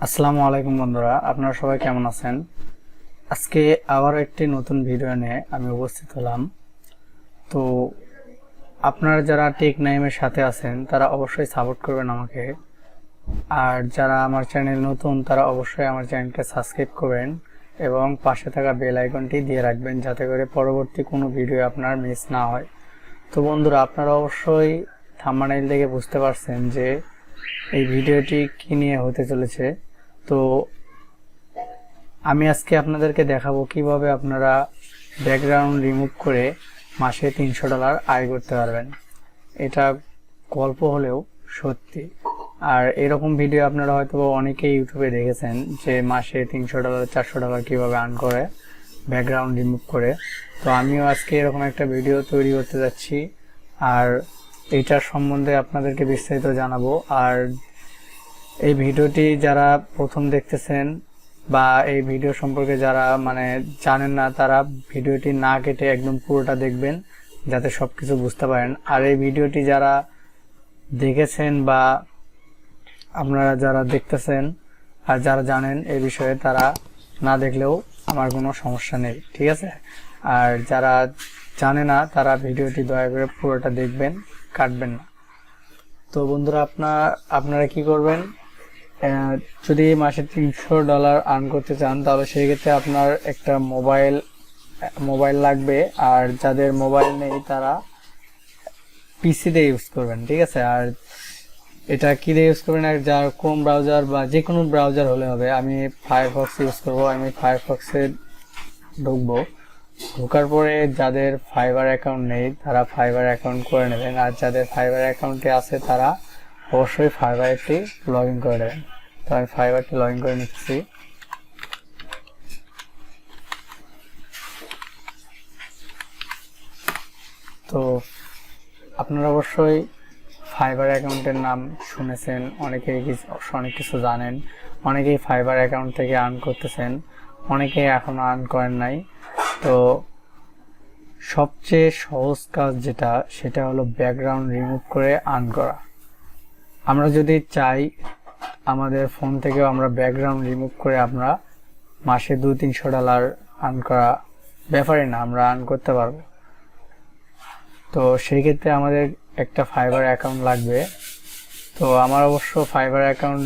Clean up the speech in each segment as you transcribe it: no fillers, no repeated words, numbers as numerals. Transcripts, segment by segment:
আসসালামু আলাইকুম বন্ধুরা, আপনারা সবাই কেমন আছেন? আজকে আবার একটি নতুন ভিডিও নিয়ে আমি উপস্থিত হলাম। তো আপনারা যারা টেক নাইমের সাথে আছেন তারা অবশ্যই সাপোর্ট করবেন আমাকে, আর যারা আমার চ্যানেল নতুন তারা অবশ্যই আমার চ্যানেলকে সাবস্ক্রাইব করবেন এবং পাশে থাকা বেল আইকনটি দিয়ে রাখবেন যাতে করে পরবর্তী কোনো ভিডিও আপনার মিস না হয়। তো বন্ধুরা, আপনারা অবশ্যই থাম্বনেইল দেখে বুঝতে পারছেন যে এই ভিডিওটি কি নিয়ে হতে চলেছে। তো আমি আজকে আপনাদেরকে দেখাবো কিভাবে আপনারা ব্যাকগ্রাউন্ড রিমুভ করে মাসে $300 আয় করতে পারবেন। এটা গল্প হলেও সত্যি। আর এরকম ভিডিও আপনারা হয়তো অনেকেই ইউটিউবে দেখেছেন যে মাসে $300 $400 কিভাবে আর্ন করে ব্যাকগ্রাউন্ড রিমুভ করে। তো আমিও আজকে এরকম একটা ভিডিও তৈরি করতে যাচ্ছি, আর এইটার সম্বন্ধে আপনাদেরকে বিস্তারিত জানাবো। আর এই ভিডিওটি যারা প্রথম দেখতেছেন বা এই ভিডিও সম্পর্কে যারা জানেন না, তারা ভিডিওটি না কেটে একদম পুরোটা দেখবেন যাতে সবকিছু বুঝতে পারেন। আর এই ভিডিওটি যারা দেখেছেন বা আপনারা যারা দেখতেছেন আর যারা জানেন এই বিষয়ে, তারা না দেখলেও আমার কোনো সমস্যা নেই, ঠিক আছে। আর যারা জানে না তারা ভিডিওটি দয়া করে পুরোটা দেখবেন, কাটবেন না। তো বন্ধুরা, আপনারা কি করবেন, যদি মাসে $300 আর্ন করতে চান তাহলে সেই ক্ষেত্রে আপনার একটা মোবাইল লাগবে। আর যাদের মোবাইল নেই তারা পিসিতে ইউজ করবেন, ঠিক আছে। আর এটা কি দিয়ে ইউজ করবেন, আর যার ক্রোম ব্রাউজার বা যে কোনো ব্রাউজার হলে হবে। আমি ফায়ারফক্স ইউজ করব। আমি ফায়ারফক্সে ঢুকবো। ঢোকার পরে যাদের ফাইবার অ্যাকাউন্ট নেই তারা ফাইবার অ্যাকাউন্ট করে নেবেন, আর যাদের ফাইবার অ্যাকাউন্টে আছে তারা অবশ্যই ফাইবারটি লগ ইন করে নেবেন। তো আমি ফাইবারটি লগ ইন করে নিচ্ছি। তো আপনারা অবশ্যই ফাইবার অ্যাকাউন্টের নাম শুনেছেন, অনেক কিছু জানেন, অনেকেই ফাইবার অ্যাকাউন্ট থেকে আর্ন করতেছেন, অনেকেই এখনো আর্ন করেন নাই। তো সবচেয়ে সহজ কাজ যেটা, সেটা হলো ব্যাকগ্রাউন্ড রিমুভ করে আর্ন করা। আমরা যদি চাই আমাদের ফোন থেকেও আমরা ব্যাকগ্রাউন্ড রিমুভ করে আমরা মাসে $200-300 আর্ন করা ব্যাপারই না, আমরা আর্ন করতে পারবো। তো সেই ক্ষেত্রে আমাদের একটা ফাইবার অ্যাকাউন্ট লাগবে। তো আমার অবশ্য ফাইবার অ্যাকাউন্ট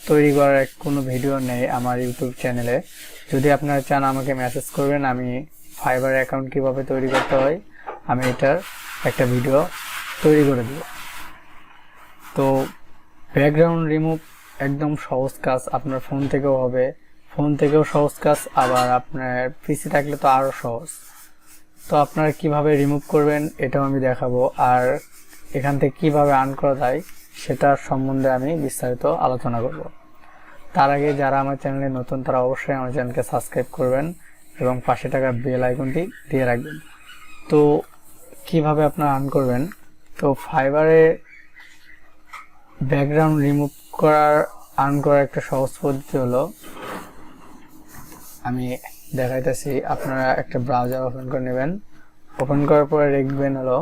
তৈরি করার কোনো ভিডিও নেই আমার ইউটিউব চ্যানেলে। যদি আপনারা চান আমাকে মেসেজ করবেন, আমি ফাইবার অ্যাকাউন্ট কিভাবে তৈরি করতে হয় আমি এটার একটা ভিডিও তৈরি করে দেব। তো ব্যাকগ্রাউন্ড রিমুভ একদম সহজ কাজ, আপনার ফোন থেকেও হবে, ফোন থেকেও সহজ কাজ, আবার আপনার পিসি থাকলে তো আরও সহজ। তো আপনারা কিভাবে রিমুভ করবেন এটাও আমি দেখাবো, আর এখান থেকে কিভাবে আর্ন করা যায় সেটার সম্বন্ধে আমি বিস্তারিত আলোচনা করব। তার আগে যারা আমার চ্যানেলে নতুন তারা অবশ্যই আমার চ্যানেলকে সাবস্ক্রাইব করবেন এবং পাশে থাকা বেল আইকনটি দিয়ে রাখবেন। তো কিভাবে আপনারা আর্ন করবেন, তো ফাইবারে ব্যাকগ্রাউন্ড রিমুভ আর্ন করার একটা সহজ পদ্ধতি হলো, আমি দেখাইতেছি। আপনারা একটা ব্রাউজার ওপেন করে নেবেন। ওপেন করার পরে লিখবেন হলো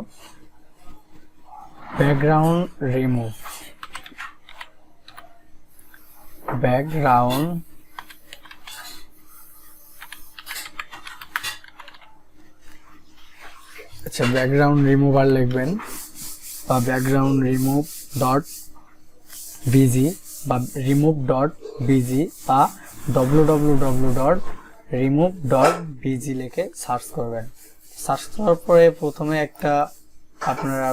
background remove. Background background remover লিখবেন, বা ব্যাকগ্রাউন্ড রিমুভ ডট বিজি বা remove.bg বা www.remove.bg লিখে সার্চ করবেন। সার্চ করার পরে প্রথমে একটা আপনারা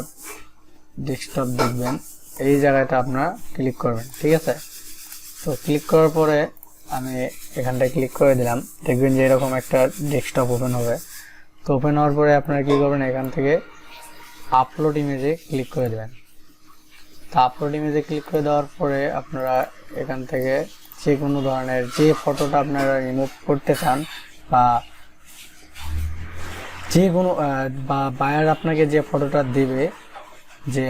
ডেস্কটপ দেখবেন, এই জায়গাটা আপনারা ক্লিক করবেন, ঠিক আছে। তো ক্লিক করার পরে আমি এখানটায় ক্লিক করে দিলাম, দেখবেন যে এরকম একটা ডেস্কটপ ওপেন হবে। তো ওপেন হওয়ার পরে আপনারা কী করবেন, এখান থেকে আপলোড ইমেজে ক্লিক করে দেবেন। তো আপলোড ইমেজে ক্লিক করে দেওয়ার পরে আপনারা এখান থেকে যে কোনো ধরনের যে ফটোটা আপনারা রিমুভ করতে চান বা যে কোনো বায়ার আপনাকে যে ফটোটা দেবে, যে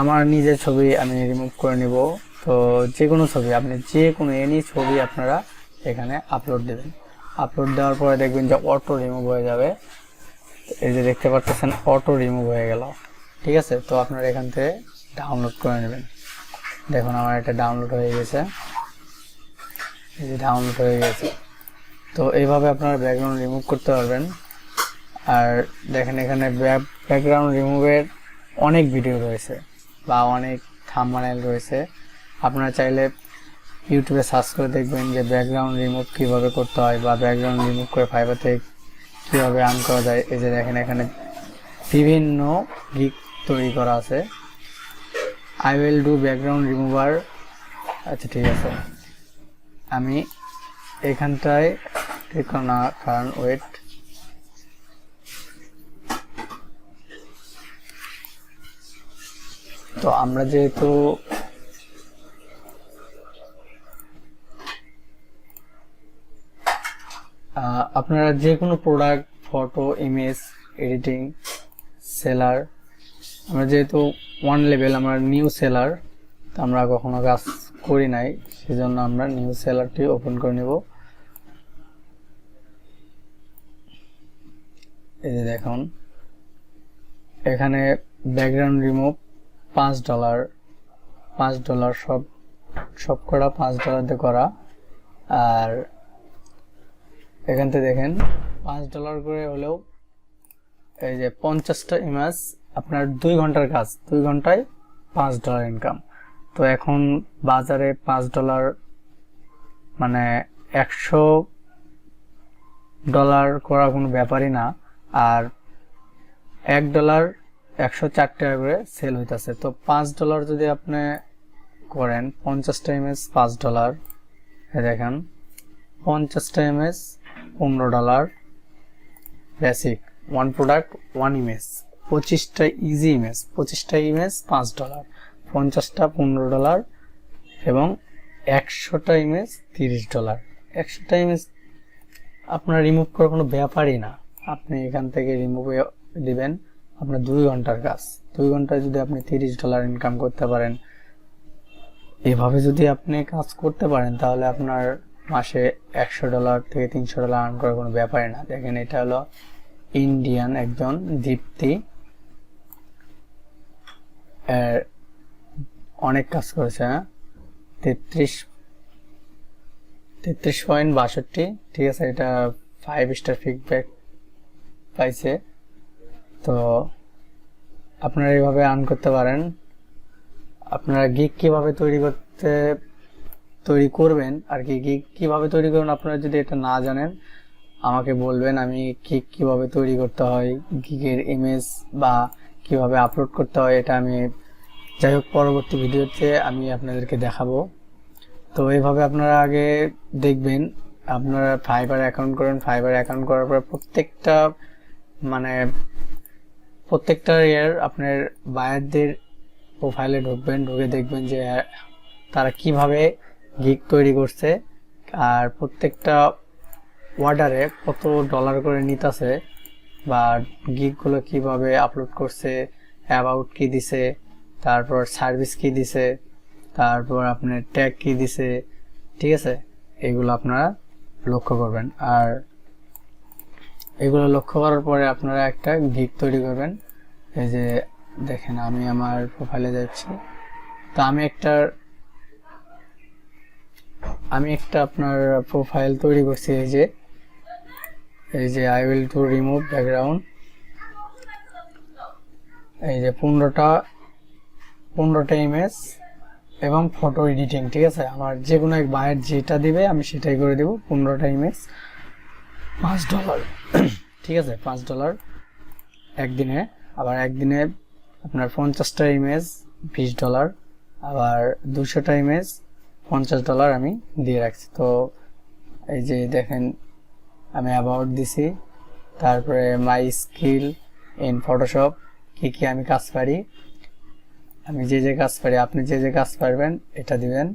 আমার নিজের ছবি আমি রিমুভ করে নিব, তো যে কোনো ছবি আপনি যে কোনো এনি ছবি আপনারা এখানে আপলোড দেবেন। আপলোড দেওয়ার পরে দেখবেন যে অটো রিমুভ হয়ে যাবে। এই যে দেখতে পাচ্ছেন অটো রিমুভ হয়ে গেল, ঠিক আছে। তো আপনারা এখান থেকে ডাউনলোড করে নেবেন। দেখুন আমার এটা ডাউনলোড হয়ে গেছে। এই যে ডাউনলোড হয়ে গেছে। তো এইভাবে আপনারা ব্যাকগ্রাউন্ড রিমুভ করতে পারবেন। আর দেখেন এখানে ব্যাকগ্রাউন্ড রিমুভের অনেক ভিডিও রয়েছে বা অনেক থাম্বনেইল রয়েছে। আপনারা চাইলে ইউটিউবে সার্চ করে দেখবেন যে ব্যাকগ্রাউন্ড রিমুভ কীভাবে করতে হয় বা ব্যাকগ্রাউন্ড রিমুভ করে ফাইবার থেকে কীভাবে আর্ন করা যায়। এই যে দেখেন এখানে বিভিন্ন গিগ তৈরি করা আছে। I will do background remover. আচ্ছা ঠিক আছে, আমি এখানটায় ক্লিক করো না, কারণ ওয়েট। তো আমরা যেহেতু আপনারা যে কোনো product, photo, image editing, seller, আমরা যেহেতু ওয়ান লেভেল, আমরা নিউ সেলার, তো আমরা কখনো কাজ করি নাই, সেজন্য আমরা নিউ সেলারটি ওপেন করে নেব। এই যে দেখুন এখানে ব্যাকগ্রাউন্ড রিমুভ $5, $5 সব করা $5 দিয়ে করা। আর এখান থেকে দেখেন $5 করে হলেও এই যে 50টা ইমেজ, আপনার 2 ঘন্টার কাজ, 2 ঘন্টায় $5 ইনকাম। তো এখন বাজারে $5 মানে $100 করা কোনো ব্যাপারই না। আর $1 104 টাকা করে সেল হইতেছে। তো $5 যদি আপনি করেন, 50টা ইমেজ $5, দেখেন 50টা image $15, basic, one product one image, 25টা ইজি ইমেজ, 25টা ইমেজ $5, 50টা $15 এবং 100টা ইমেজ $30। 100টা ইমেজ আপনার রিমুভ করার কোনো ব্যাপারই না। আপনি এখান থেকে রিমুভে দিবেন, আপনার 2 ঘন্টার কাজ, 2 ঘন্টায় যদি আপনি $30 ইনকাম করতে পারেন, এভাবে যদি আপনি কাজ করতে পারেন, তাহলে আপনার মাসে $100 থেকে $300 আর্ন করার কোনো ব্যাপারই না। দেখেন এটা হলো ইন্ডিয়ান একজন দীপ্তি, অনেক কাজ করেছে, 33.62, ঠিক আছে, এটা 5 স্টার ফিডব্যাক পাইছে। তো আপনারা এইভাবে আর্ন করতে পারেন। আপনারা গিগ কিভাবে তৈরি করবেন আর কি, গিগ কিভাবে তৈরি করবেন, আপনারা যদি এটা না জানেন আমাকে বলবেন, আমি গিগ কিভাবে তৈরি করতে হয়, গিগের ইমেজ বা কিভাবে আপলোড করতে হয়, এটা আমি যাই হোক পরবর্তী ভিডিওতে আমি আপনাদেরকে দেখাবো। তো এইভাবে আপনারা আগে দেখবেন, আপনারা ফাইবার অ্যাকাউন্ট করেন, ফাইবার অ্যাকাউন্ট করার পর প্রত্যেকটা আপনার বায়ারদের প্রোফাইলে ঢুকবেন, ঢুকে দেখবেন যে তারা কিভাবে গিগ তৈরি করছে আর প্রত্যেকটা অর্ডারে কত ডলার করে নিতেছে বা গিগগুলো কিভাবে আপলোড করছে, অ্যাবাউট কি দিছে, তারপর সার্ভিস কি দিছে, তারপর আপনার ট্যাগ কি দিছে, ঠিক আছে, এগুলো আপনারা লক্ষ্য করবেন। আর এগুলো লক্ষ্য করার পরে আপনারা একটা গিগ তৈরি করবেন। এই যে দেখেন আমি আমার প্রোফাইলে যাচ্ছি, তো আমি একটা আপনার প্রোফাইল তৈরি করছি। এই যে I will to remove background, এই যে 15টা ইমেজ এবং ফটো এডিটিং, ঠিক আছে, আমার যে কোনো এক বায়ার যেটা দিবে আমি সেটাই করে দেব। 15টা ইমেজ $5, ঠিক আছে, $5 একদিনে। আবার একদিনে আপনার 50টা ইমেজ $20, আবার 200টা ইমেজ $50 আমি দিয়ে রাখছি। তো এই যে দেখেন আমি অ্যাবাউট দিছি, তারপরে মাই স্কিল ইন ফটোশপ, কি আমি কাজ পারি, আমি যে কাজ পারি, আপনি যে কাজ পারবেন এটা দিবেন।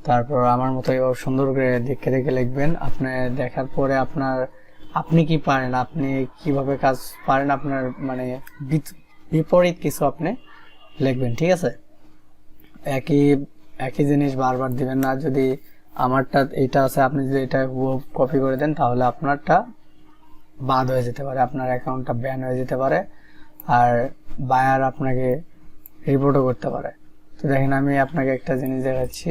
তারপর আমার মতো এবার সুন্দর করে দেখে লিখবেন। আপনি দেখার পরে আপনি কি পারেন, আপনি কিভাবে কাজ পারেন, আপনার মানে বিপরীত কিছু আপনি লিখবেন, ঠিক আছে। একই জিনিস বারবার দিবেন না। যদি আমারটা এটা আছে, আপনি যদি এটা কপি করে দেন, তাহলে আপনারটা বাদ হয়ে যেতে পারে, আপনার অ্যাকাউন্টটা ব্যান হয়ে যেতে পারে, আর বায়ার আপনাকে রিপোর্টও করতে পারে। তো দেখেন আমি আপনাকে একটা জিনিস দেখাচ্ছি,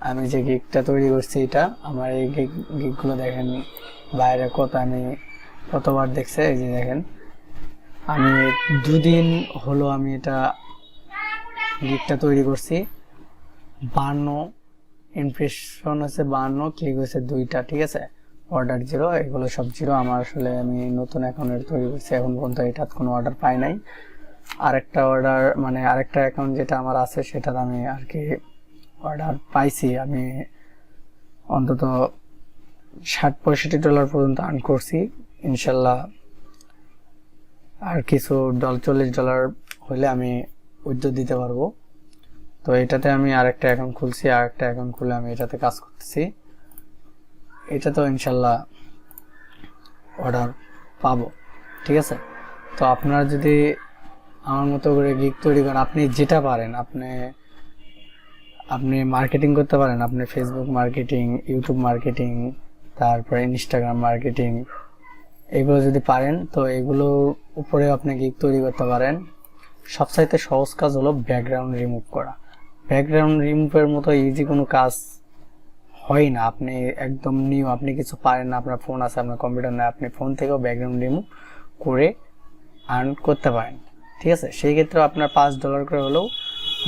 আমি যে গিগটা তৈরি করছি এটা আমার এই গিগগুলো দেখেন বাইরে কতবার দেখছে। এই যে দেখেন আমি 2 দিন হলো আমি এটা গিগটা তৈরি করছি। 52 ইমপ্রেশন হচ্ছে, 52 ক্লিক হয়েছে 2টা, ঠিক আছে। অর্ডার 0, এগুলো সব 0। আমার আসলে আমি নতুন অ্যাকাউন্ট তৈরি করছি, এখন পর্যন্ত এটার কোনো অর্ডার পাই নাই। আরেকটা অর্ডার মানে আরেকটা অ্যাকাউন্ট যেটা আমার আছে সেটার আমি আর কি অর্ডার পাইছি। আমি অন্তত $60-65 পর্যন্ত আর্ন করছি ইনশাল্লাহ। আর কিছু $40 হলে আমি উইথড্র দিতে পারবো। তো এটাতে আমি আরেকটা অ্যাকাউন্ট খুলছি, আরেকটা অ্যাকাউন্ট খুলে আমি এটাতে কাজ করতেছি। এটা তো ইনশাল্লাহ অর্ডার পাবো, ঠিক আছে। তো আপনারা যদি আমার মতো করে গিগ তৈরি করেন, আপনি যেটা পারেন, আপনি মার্কেটিং করতে পারেন, আপনি ফেসবুক মার্কেটিং, ইউটিউব মার্কেটিং, তারপরে ইনস্টাগ্রাম মার্কেটিং, এগুলো যদি পারেন তো এগুলোর উপরে আপনি গিগ তৈরি করতে পারেন। সবচাইতে সহজ কাজ হলো ব্যাকগ্রাউন্ড রিমুভ করা। ব্যাকগ্রাউন্ড রিমুভের মতো ইজি কোনো কাজ হয় না। আপনি একদম নিউ, আপনি কিছু পারেন না, আপনার ফোন আছে, আপনার কম্পিউটার নেই, আপনি ফোন থেকেও ব্যাকগ্রাউন্ড রিমুভ করে আর্ন করতে পারেন, ঠিক আছে। সেই ক্ষেত্রে আপনার $5 করে হলেও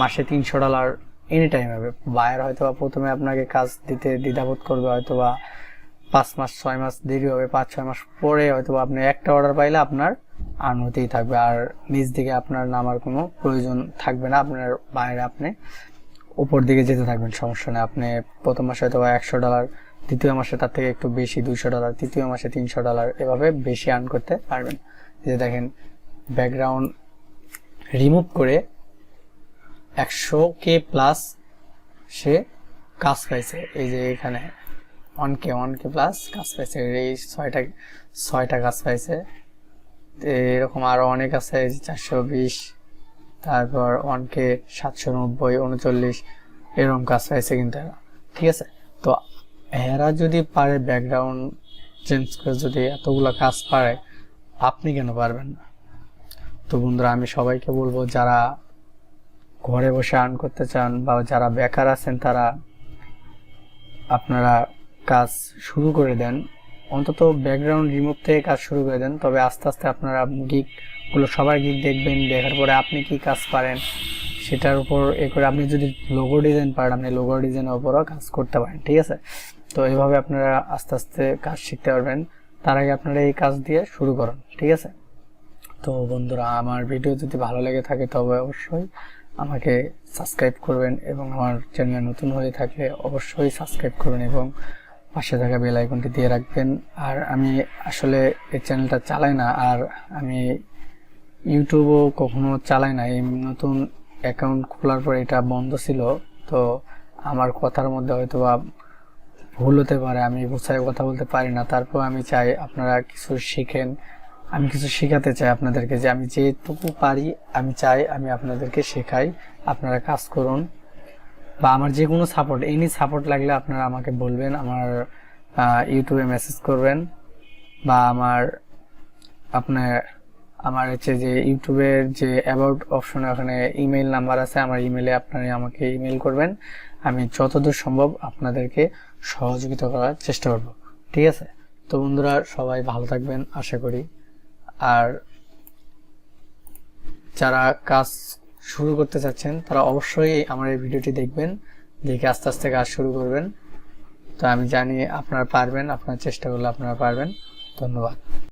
মাসে $300 এনি টাইম হবে। বায়ার হয়তো বা প্রথমে আপনাকে কাজ দিতে দ্বিধাবোধ করবে, হয়তো বা 5 মাস 6 মাস দেরি হবে, 5-6 মাস পরে হয়তো আপনি একটা অর্ডার পাইলে আপনার আর্ন হতেই থাকবে, আর নিচ দিকে আপনার নামার কোনো প্রয়োজন থাকবে না। আপনার বাইরে আপনি উপর দিকে যেতে থাকবেন, সমস্যা নেই। আপনি প্রথম মাসে হয়তো $100, দ্বিতীয় মাসে তার থেকে একটু বেশি $200, তৃতীয় মাসে $300, এভাবে বেশি আর্ন করতে পারবেন। যে দেখেন ব্যাকগ্রাউন্ড রিমুভ করে 100K প্লাস সে কাজ পাইছে। এই যে এখানে 1K প্লাস কাজ পাইছে, এই 6টা কাজ পাইছে। এরকম আরো অনেক আছে, 420, তারপর 1K 790, 39 এরকম কাজ পাইছে কিন্তু এরা, ঠিক আছে। তো এরা যদি পারে ব্যাকগ্রাউন্ড চেঞ্জ করে যদি এতগুলো কাজ পারে, আপনি কেন পারবেন না? তো বন্ধুরা, আমি সবাইকে বলবো যারা ঘরে বসে আর্ন করতে চান বা যারা বেকার আছেন, তারা আপনারা কাজ শুরু করে দেন। অন্তত ব্যাকগ্রাউন্ড রিমুভ থেকে কাজ শুরু করে দেন। তবে আস্তে আস্তে আপনারা গিগগুলো সবার গিগ দেখবেন, দেখার পরে আপনি কি কাজ পারেন সেটার উপর করে আপনি যদি লোগো ডিজাইন পারেন, আপনি লোগো ডিজাইনের উপরও কাজ করতে পারেন, ঠিক আছে। তো এইভাবে আপনারা আস্তে আস্তে কাজ শিখতে পারবেন। তার আগে আপনারা এই কাজ দিয়ে শুরু করুন, ঠিক আছে। তো বন্ধুরা, আমার ভিডিও যদি ভালো লেগে থাকে তবে অবশ্যই আমাকে সাবস্ক্রাইব করবেন, এবং আমার চ্যানেলে নতুন হয়ে থাকলে অবশ্যই সাবস্ক্রাইব করবেন এবং পাশে থাকা বেল আইকনটি দিয়ে রাখবেন। আর আমি আসলে এই চ্যানেলটা চালাই না, আর আমি ইউটিউবও কখনো চালাই না। এই নতুন অ্যাকাউন্ট খোলার পর এটা বন্ধ ছিল, তো আমার কথার মধ্যে হয়তো বা ভুল হতে পারে, আমি গুছায় কথা বলতে পারি না। তারপর আমি চাই আপনারা কিছু শিখেন, আমি কিছু শেখাতে চাই আপনাদেরকে, যে আমি যেটুকু পারি আমি চাই আমি আপনাদেরকে শেখাই, আপনারা কাজ করুন। বা আমার যে কোনো সাপোর্ট, এনি সাপোর্ট লাগলে আপনারা আমাকে বলবেন, আমার ইউটিউবে মেসেজ করবেন, বা আমার হচ্ছে যে ইউটিউবের যে অ্যাবাউট অপশনে ওখানে ইমেইল নাম্বার আছে, আমার ইমেইলে আপনারা আমাকে ইমেইল করবেন। আমি যতদূর সম্ভব আপনাদেরকে সহযোগিতা করার চেষ্টা করব, ঠিক আছে। তো বন্ধুরা, সবাই ভালো থাকবেন আশা করি। আর যারা কাজ শুরু করতে চাচ্ছেন তারা অবশ্যই আমার এই ভিডিওটি দেখবেন, দেখে আস্তে আস্তে কাজ শুরু করবেন। তো আমি জানি আপনারা পারবেন, আপনারা চেষ্টা করলে আপনারা পারবেন। ধন্যবাদ।